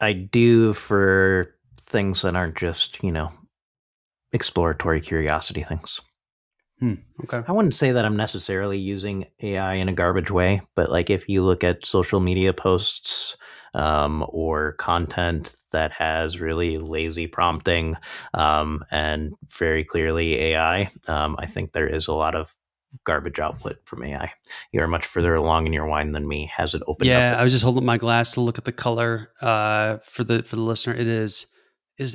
I do for things that aren't just, exploratory curiosity things. Okay. I wouldn't say that I'm necessarily using AI in a garbage way, but like if you look at social media posts, or content that has really lazy prompting, and very clearly AI, I think there is a lot of garbage output from AI. You're much further along in your wine than me. Has it opened up? Yeah, I was just holding up my glass to look at the color for the listener. It is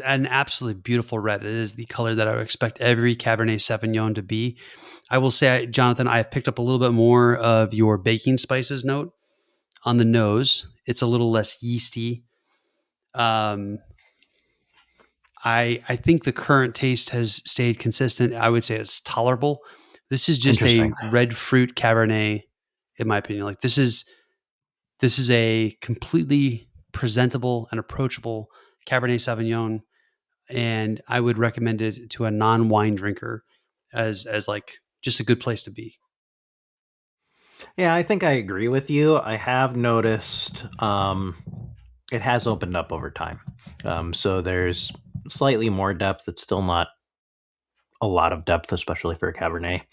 an absolutely beautiful red. It is the color that I would expect every Cabernet Sauvignon to be. I will say, Jonathan, I have picked up a little bit more of your baking spices note on the nose. It's a little less yeasty. Um, I think the current taste has stayed consistent. I would say it's tolerable. This is just a Interesting. red fruit Cabernet, in my opinion. Like this is a completely presentable and approachable Cabernet Sauvignon, and I would recommend it to a non-wine drinker as like just a good place to be. Yeah, I think I agree with you. I have noticed it has opened up over time. So there's slightly more depth. It's still not a lot of depth, especially for a Cabernet.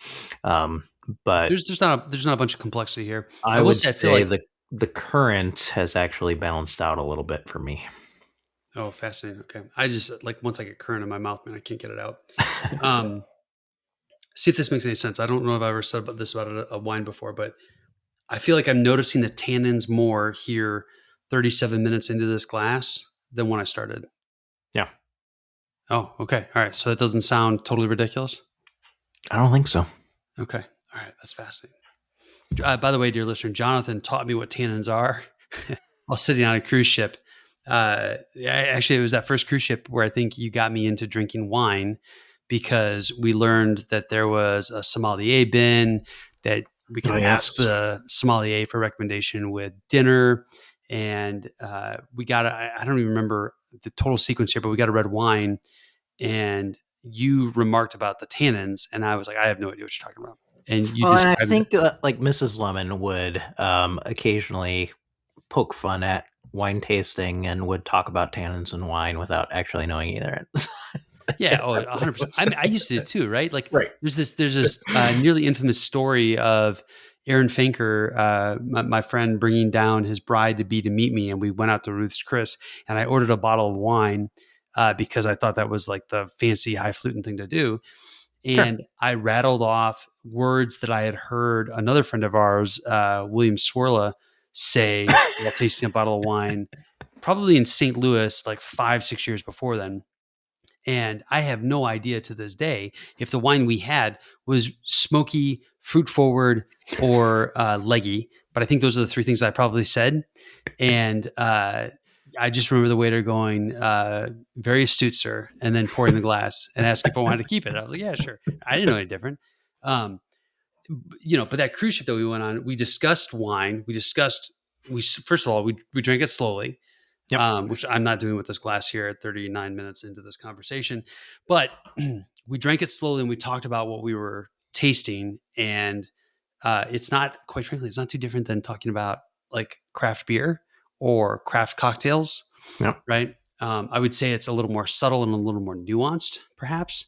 Um, but There's not a bunch of complexity here. I I will would say I feel say like the current has actually balanced out a little bit for me. oh fascinating. Okay, I just like once I get current in my mouth, man, I can't get it out. Um, See if this makes any sense. I don't know if I ever said about this about a wine before, but I feel like I'm noticing the tannins more here 37 minutes into this glass than when I started. Yeah, Oh, okay. All right. So that doesn't sound totally ridiculous. I don't think so. Okay. All right. That's fascinating. By the way, dear listener, Jonathan taught me what tannins are while sitting on a cruise ship. Actually, it was that first cruise ship where I think you got me into drinking wine because we learned that there was a sommelier bin that we Oh could ask yes. the sommelier for recommendation with dinner. And we got, I don't even remember the total sequence here, but we got a red wine. And you remarked about the tannins. And I was like, I have no idea what you're talking about. And you Well, and I described it. think like Mrs. Lemon would occasionally poke fun at wine tasting and would talk about tannins and wine without actually knowing either. Yeah, oh, 100%. I mean, I used to too, right? Like Right. there's this nearly infamous story of Aaron Finker, my friend, bringing down his bride to be to meet me, and we went out to Ruth's Chris, and I ordered a bottle of wine because I thought that was like the fancy highfalutin thing to do, Sure. and I rattled off words that I had heard another friend of ours, William Swerla, say while tasting a bottle of wine, probably in St. Louis, like 5-6 years before then. And I have no idea to this day if the wine we had was smoky, fruit forward, or leggy. But I think those are the three things I probably said. And I just remember the waiter going, "Very astute, sir," and then pouring the glass and asking if I wanted to keep it. I was like, "Yeah, sure." I didn't know any different. Um, but that cruise ship that we went on, we discussed wine. We discussed we first of all we drank it slowly. Yep. which I'm not doing with this glass here at 39 minutes into this conversation. But we drank it slowly and we talked about what we were tasting. And it's not, quite frankly, it's not too different than talking about like craft beer or craft cocktails, Yep. right? I would say it's a little more subtle and a little more nuanced, perhaps.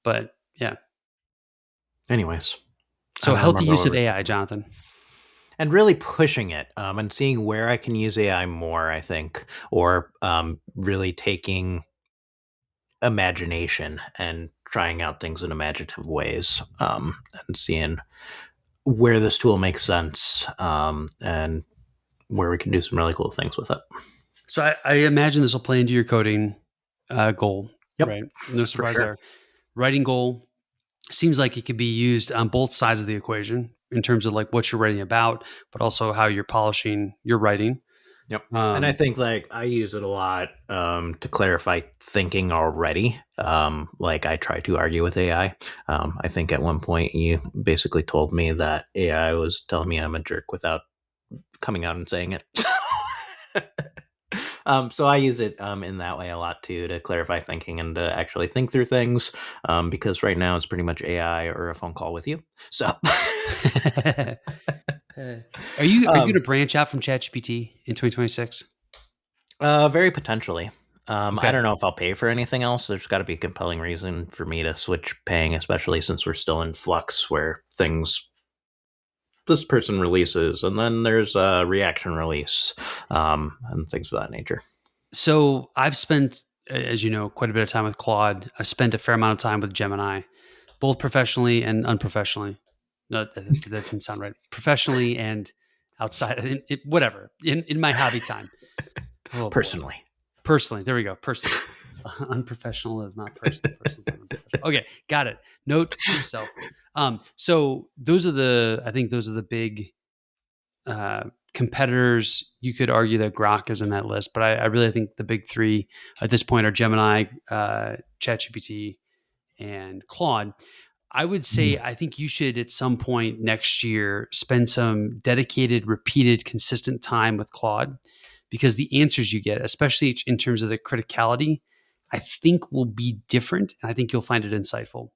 But yeah. Anyways, So I don't healthy remember use what of we're AI, talking about. Jonathan. And really pushing it and seeing where I can use AI more, I think, or really taking imagination and trying out things in imaginative ways and seeing where this tool makes sense and where we can do some really cool things with it. So I imagine this will play into your coding goal, Yep, right? No for surprise sure. there. Writing goal seems like it could be used on both sides of the equation in terms of like what you're writing about, but also how you're polishing your writing. Yep. And I think like I use it a lot to clarify thinking already. Like I try to argue with AI. I think at one point you basically told me that AI was telling me I'm a jerk without coming out and saying it. So I use it in that way a lot too, to clarify thinking and to actually think through things. Because right now it's pretty much AI or a phone call with you. So Are you going to branch out from ChatGPT in 2026? very potentially. Okay. I don't know if I'll pay for anything else. There's got to be a compelling reason for me to switch paying, especially since we're still in flux where things this person releases and then there's a reaction release and things of that nature. So I've spent, as you know, quite a bit of time with Claude. I've spent a fair amount of time with Gemini, both professionally and unprofessionally. No, that didn't sound right. Professionally and outside, whatever, in my hobby time. Oh boy. Personally, there we go. Personally, unprofessional is not personal. Personal is not unprofessional. Okay, got it. Note to yourself. So I think those are the big competitors. You could argue that Grok is in that list, but I really think the big three at this point are Gemini, ChatGPT, and Claude. I would say I think you should at some point next year spend some dedicated, repeated, consistent time with Claude because the answers you get, especially in terms of the criticality, I think will be different. And I think you'll find it insightful.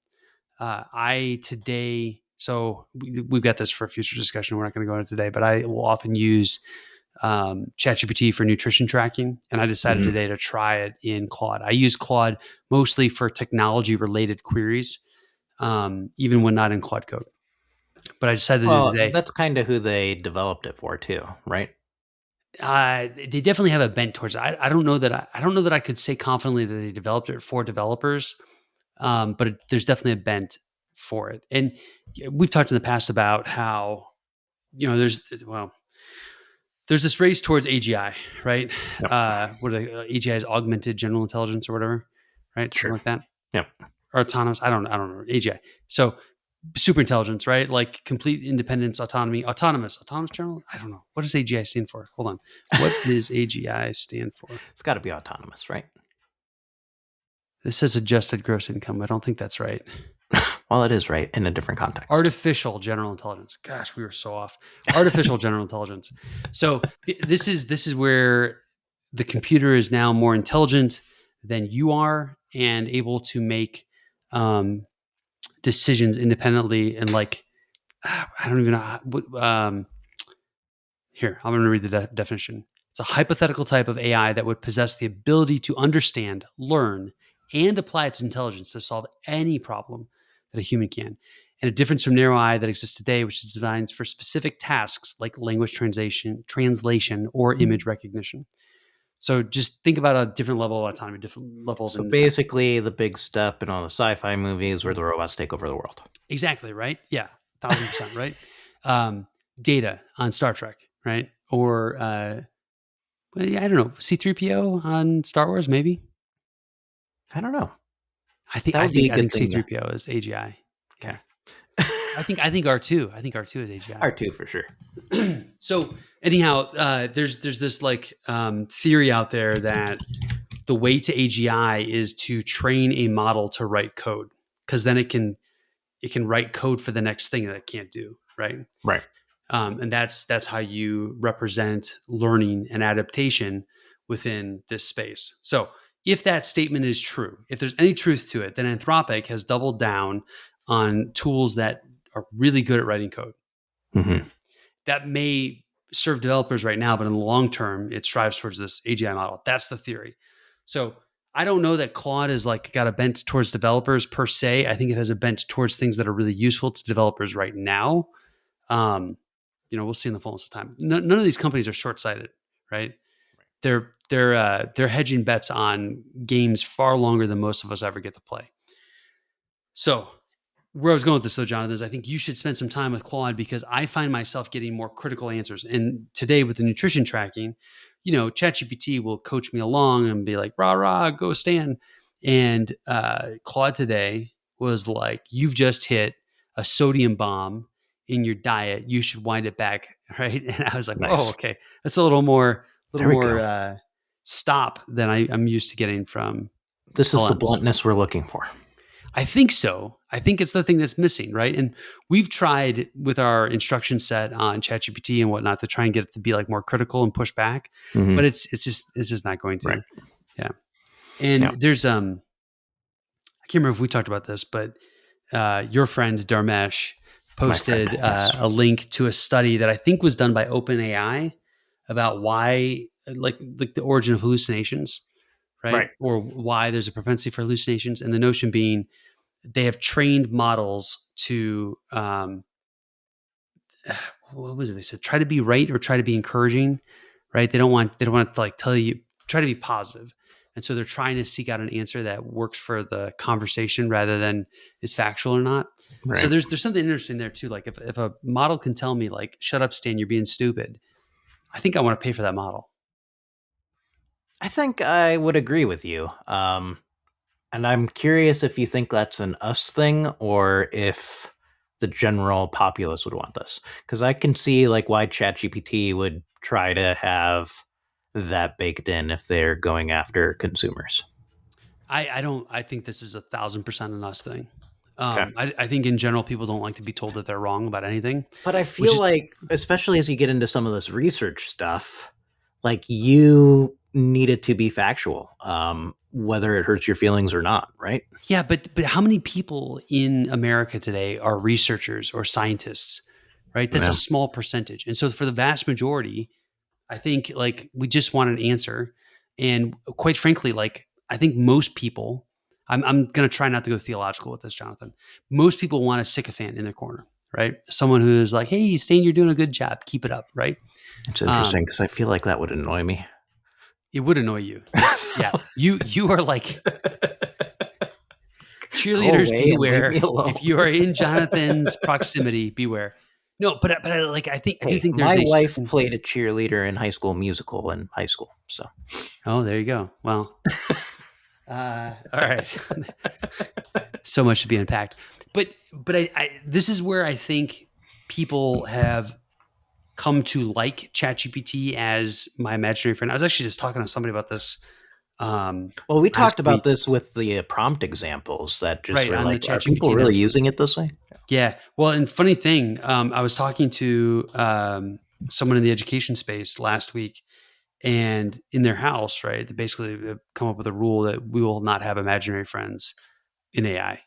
So we've got this for a future discussion. We're not going to go into today, but I will often use ChatGPT for nutrition tracking. And I decided today to try it in Claude. I use Claude mostly for technology related queries, even when not in Claude code. But I decided to do Well, today. that's kind of who they developed it for too, right? They definitely have a bent towards it. I don't know that I don't know that I could say confidently that they developed it for developers, but there's definitely a bent for it. And we've talked in the past about how there's this race towards AGI, right? Yep. AGI is augmented general intelligence or whatever, right? Something Sure. like that. Yep. Or autonomous. I don't know. AGI. So super intelligence, right? Like complete independence, autonomous general. I don't know. What does AGI stand for? Hold on. What does AGI stand for? It's got to be autonomous, right? This says adjusted gross income. I don't think that's right. Well, it is right in a different context. Artificial general intelligence. Gosh, we were so off. Artificial general intelligence. So this is where the computer is now more intelligent than you are and able to make decisions independently and like I don't even know. Here, I'm going to read the definition. It's a hypothetical type of AI that would possess the ability to understand, learn, and apply its intelligence to solve any problem that a human can. And a difference from narrow AI that exists today, which is designed for specific tasks like language translation, or image recognition. So just think about a different level of autonomy, different level of So basically, the big step in all the sci-fi movies where the robots take over the world. Exactly, right? Yeah, 1,000%, right? Data on Star Trek, right? Or I don't know, C-3PO on Star Wars, maybe. I don't know. I think C-3PO is AGI. Okay. I think R2. I think R2 is AGI. R2 for sure. So anyhow, there's this like theory out there that the way to AGI is to train a model to write code because then it can write code for the next thing that it can't do, right? Right. And that's how you represent learning and adaptation within this space. So if that statement is true, if there's any truth to it, then Anthropic has doubled down on tools that are really good at writing code. Mm-hmm. That may serve developers right now, but in the long term, it strives towards this AGI model. That's the theory. So I don't know that Claude is like got a bent towards developers per se. I think it has a bent towards things that are really useful to developers right now. We'll see in the fullness of time. None of these companies are short-sighted, right? They're hedging bets on games far longer than most of us ever get to play. So where I was going with this, though, Jonathan, is I think you should spend some time with Claude because I find myself getting more critical answers. And today with the nutrition tracking, ChatGPT will coach me along and be like, rah, rah, go Stan. And Claude today was like, you've just hit a sodium bomb in your diet. You should wind it back, right? And I was like, Nice. oh, okay. That's a little more There we go. Stop than I'm used to getting from This is the LMs. bluntness we're looking for. I think so. I think it's the thing that's missing, right? And we've tried with our instruction set on ChatGPT and whatnot to try and get it to be like more critical and push back, Mhm. but it's just not going to. Right. Yeah. And Yeah. there's I can't remember if we talked about this, but your friend Dharmesh posted yes. a link to a study that I think was done by OpenAI about why like the origin of hallucinations, right? Or why there's a propensity for hallucinations, and the notion being they have trained models to what was it? They said try to be right or try to be encouraging, right? They don't want to like tell you try to be positive. And so they're trying to seek out an answer that works for the conversation rather than is factual or not. Right. So there's something interesting there too. Like if a model can tell me like, shut up, Stan, you're being stupid, I think I want to pay for that model. I think I would agree with you. And I'm curious if you think that's an us thing or if the general populace would want this. Because I can see like why ChatGPT would try to have that baked in if they're going after consumers. I think this is 1,000% an us thing. Okay. I think in general, people don't like to be told that they're wrong about anything. But I feel like, especially as you get into some of this research stuff, like you need it to be factual, whether it hurts your feelings or not, right? Yeah, but how many people in America today are researchers or scientists, right? That's a small percentage. And so for the vast majority, I think like we just want an answer. And quite frankly, like I think most people, I'm going to try not to go theological with this, Jonathan. Most people want a sycophant in their corner, right? Someone who's like, hey, Stan, you're doing a good job. Keep it up, right? It's interesting because I feel like that would annoy me. It would annoy you. Yeah. You are like cheerleaders, beware. If you are in Jonathan's proximity, beware. No, but like I do think there's my wife played a cheerleader in High School Musical in high school. So, oh, there you go. Well, all right. So much to be unpacked, but I this is where I think people have come to like ChatGPT as my imaginary friend. I was actually just talking to somebody about this. Well, we talked about this with the prompt examples that just were like, are people really using it this way? Yeah. Well, and funny thing, I was talking to someone in the education space last week, and in their house, right, they basically come up with a rule that we will not have imaginary friends in AI.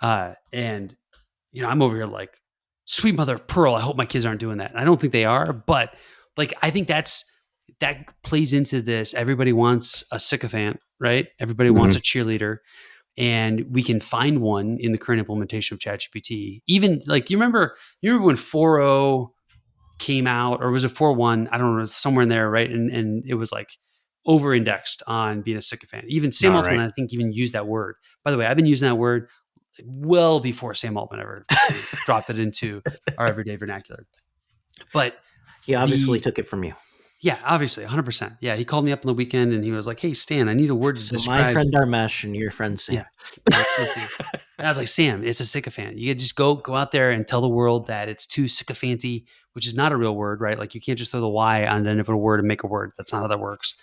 And, I'm over here like, sweet mother of pearl, I hope my kids aren't doing that. And I don't think they are, but like, I think that plays into this. Everybody wants a sycophant, right? Everybody wants a cheerleader. And we can find one in the current implementation of ChatGPT. Even like, you remember when 4.0 came out, or was it 4.1? I don't know, somewhere in there, right? And it was like over-indexed on being a sycophant. Even Sam Altman, I think, even used that word. By the way, I've been using that word well before Sam Altman ever dropped it into our everyday vernacular. But he obviously took it from you. Yeah, obviously, 100%. Yeah, he called me up on the weekend and he was like, "Hey, Stan, I need a word to describe." My friend Dharmesh and your friend Sam. Yeah. And I was like, "Sam, it's a sycophant. You could just go out there and tell the world that it's too sycophanty, which is not a real word, right? Like you can't just throw the Y on the end of a word and make a word. That's not how that works."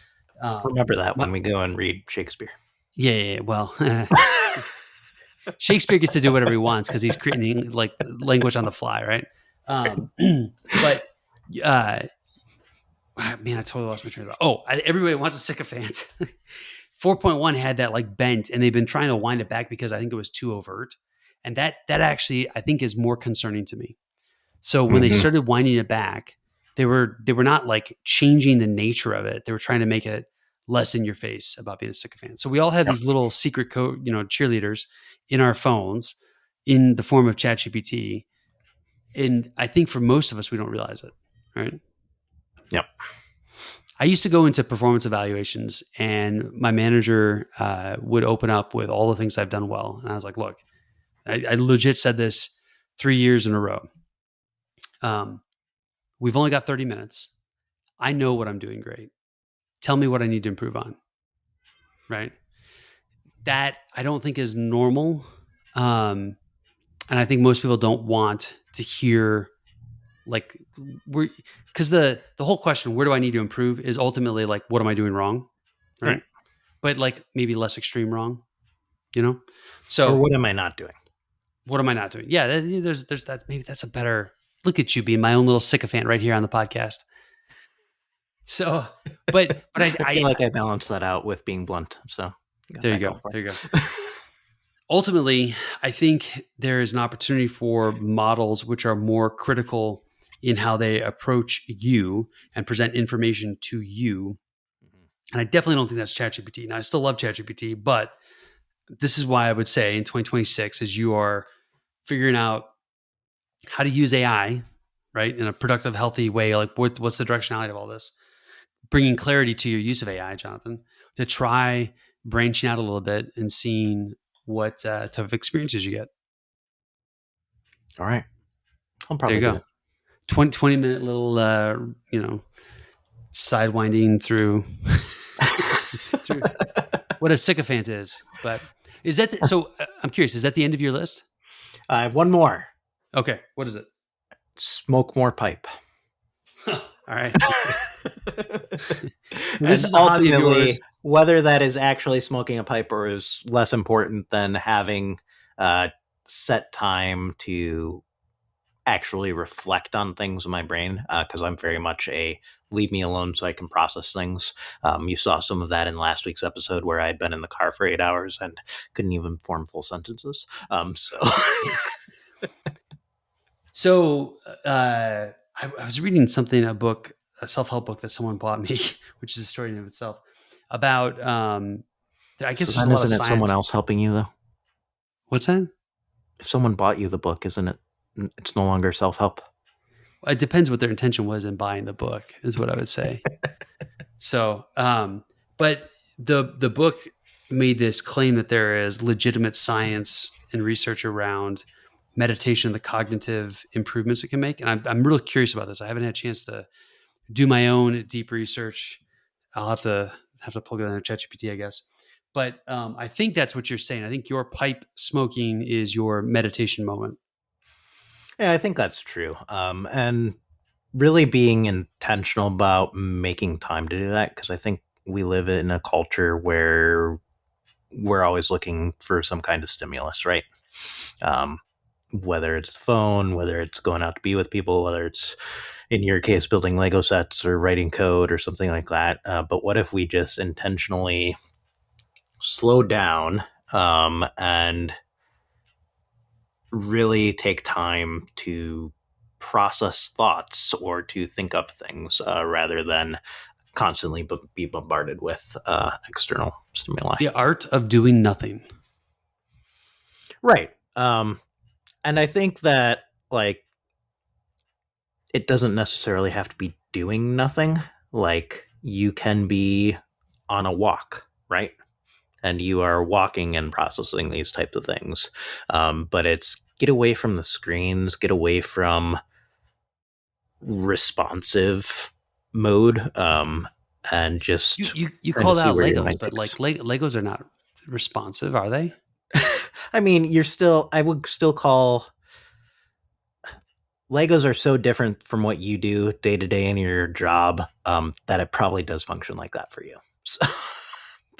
Remember that when we go and read Shakespeare. Yeah. Well, Shakespeare gets to do whatever he wants because he's creating like language on the fly, right? But Man, I totally lost my train of thought. Oh, everybody wants a sycophant. 4.1 had that like bent, and they've been trying to wind it back because I think it was too overt. And that actually I think is more concerning to me. So when they started winding it back, they were not like changing the nature of it. They were trying to make it less in your face about being a sycophant. So we all have these little secret code, cheerleaders in our phones in the form of ChatGPT. And I think for most of us, we don't realize it, right? Yep. I used to go into performance evaluations, and my manager would open up with all the things I've done well. And I was like, look, I legit said this 3 years in a row. We've only got 30 minutes. I know what I'm doing great. Tell me what I need to improve on. Right. That I don't think is normal. And I think most people don't want to hear like because the whole question, where do I need to improve, is ultimately like, what am I doing wrong? Right. But like maybe less extreme wrong, So or what am I not doing? What am I not doing? Yeah. There's that. Maybe that's a better look at you being my own little sycophant right here on the podcast. So, but I feel like I balanced that out with being blunt. So there you go. Ultimately, I think there is an opportunity for models which are more critical in how they approach you and present information to you. And I definitely don't think that's ChatGPT. Now, I still love ChatGPT, but this is why I would say in 2026, as you are figuring out how to use AI, right, in a productive, healthy way, like what's the directionality of all this? Bringing clarity to your use of AI, Jonathan, to try branching out a little bit and seeing what type of experiences you get. All right. I'll probably there you go. 20-minute little, sidewinding through, through what a sycophant is. But is that, so I'm curious, is that the end of your list? I have one more. Okay. What is it? Smoke more pipe. All right. This is ultimately whether that is actually smoking a pipe or is less important than having set time to actually reflect on things in my brain, because I'm very much a leave me alone so I can process things. You saw some of that in last week's episode where I'd been in the car for 8 hours and couldn't even form full sentences. So I was reading something, a self-help book that someone bought me, which is a story in of itself, about, I guess there's a lot of science. Someone else helping you though? What's that? If someone bought you the book, isn't it? It's no longer self-help. It depends what their intention was in buying the book, is what I would say. So, but the book made this claim that there is legitimate science and research around meditation, the cognitive improvements it can make. And I'm really curious about this. I haven't had a chance to do my own deep research. I'll have to plug it in ChatGPT, I guess. But I think that's what you're saying. I think your pipe smoking is your meditation moment. Yeah, I think that's true. And really being intentional about making time to do that, because I think we live in a culture where we're always looking for some kind of stimulus, right? Whether it's the phone, whether it's going out to be with people, whether it's, in your case, building Lego sets or writing code or something like that. But what if we just intentionally slow down and really take time to process thoughts or to think up things rather than constantly be bombarded with external stimuli. The art of doing nothing. Right. And I think that, like, it doesn't necessarily have to be doing nothing. Like, you can be on a walk, right? And you are walking and processing these types of things. But it's get away from the screens, get away from responsive mode, and just you called out Legos, but like Legos are not responsive, are they? I mean, I would still call Legos are so different from what you do day to day in your job that it probably does function like that for you. So,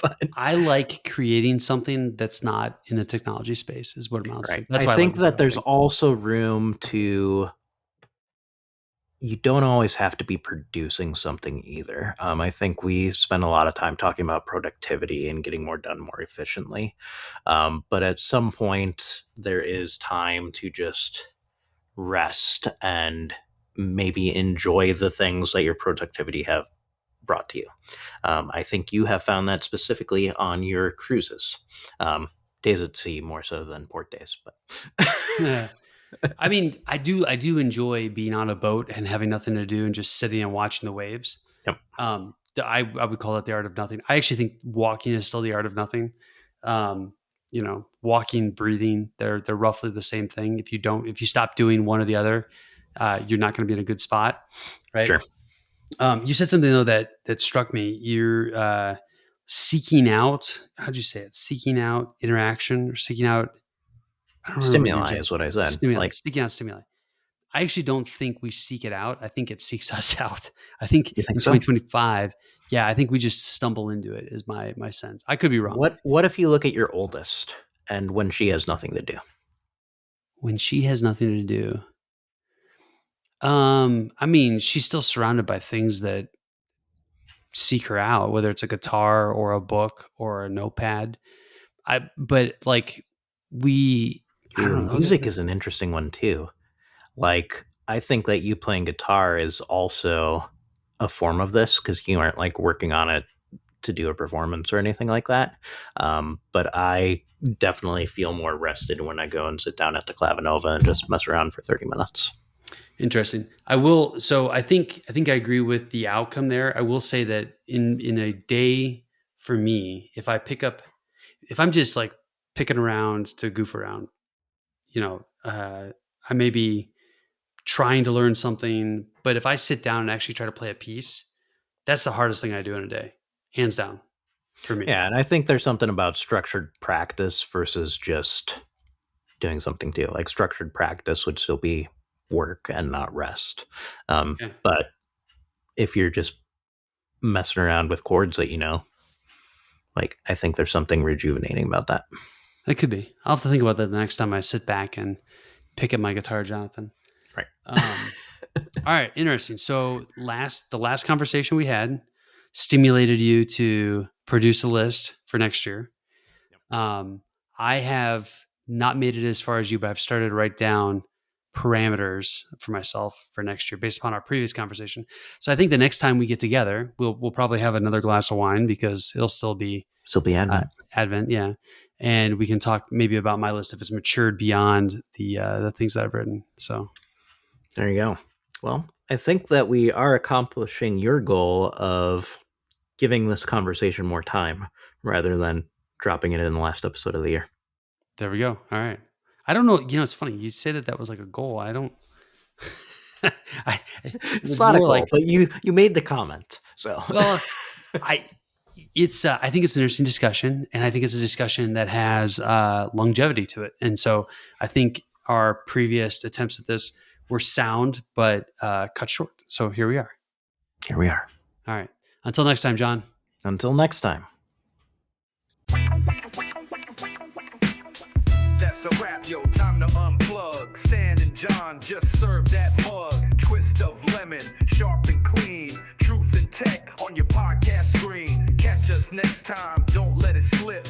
but I like creating something that's not in the technology space, is what it amounts to. That's why I think that there's also room to you don't always have to be producing something either. I think we spend a lot of time talking about productivity and getting more done more efficiently. But at some point, there is time to just rest and maybe enjoy the things that your productivity have brought to you. I think you have found that specifically on your cruises. Days at sea more so than port days, but Yeah. I mean, I do enjoy being on a boat and having nothing to do and just sitting and watching the waves. Yep. I would call it the art of nothing. I actually think walking is still the art of nothing. Walking, breathing, they're roughly the same thing. If you stop doing one or the other, you're not going to be in a good spot, right? Sure. You said something though that struck me. You're seeking out. How'd you say it? Seeking out interaction or seeking out. I don't remember Stimuli is what I said. Stimuli. Like, Seeking out stimuli. I actually don't think we seek it out. I think it seeks us out. I think you think in so? 2025, yeah, I think we just stumble into it. Is my sense. I could be wrong. What if you look at your oldest and when she has nothing to do? When she has nothing to do. I mean, she's still surrounded by things that seek her out, whether it's a guitar or a book or a notepad. But like I don't know. Music is an interesting one too. Like, I think that you playing guitar is also a form of this because you aren't like working on it to do a performance or anything like that. But I definitely feel more rested when I go and sit down at the clavinova and just mess around for 30 minutes. Interesting. I will. So I think I agree with the outcome there. I will say that in a day for me, if I'm just like picking around to goof around, I may be trying to learn something, but if I sit down and actually try to play a piece, that's the hardest thing I do in a day, hands down, for me. Yeah, and I think there's something about structured practice versus just doing something too. Like, structured practice would still be work and not rest. Okay. But if you're just messing around with chords that like, I think there's something rejuvenating about that. That could be. I'll have to think about that the next time I sit back and pick up my guitar, Jonathan. Right. All right. Interesting. So the last conversation we had stimulated you to produce a list for next year. I have not made it as far as you, but I've started to write down parameters for myself for next year based upon our previous conversation. So I think the next time we get together, we'll probably have another glass of wine because it'll still be Advent. Advent, yeah. And we can talk maybe about my list if it's matured beyond the things that I've written. So there you go. Well, I think that we are accomplishing your goal of giving this conversation more time rather than dropping it in the last episode of the year. There we go. All right. I don't know. It's funny. You say that was like a goal. I don't. It's not a goal, but you made the comment. So well, I think it's an interesting discussion, and I think it's a discussion that has longevity to it. And so I think our previous attempts at this were sound, but cut short. So here we are. Here we are. All right. Until next time, John. Until next time. That's a wrap, yo. Time to unplug. Stan and Jon just served that mug. Twist of lemon, sharp and clean. Truth and tech on your podcast screen. Catch us next time. Don't let it slip.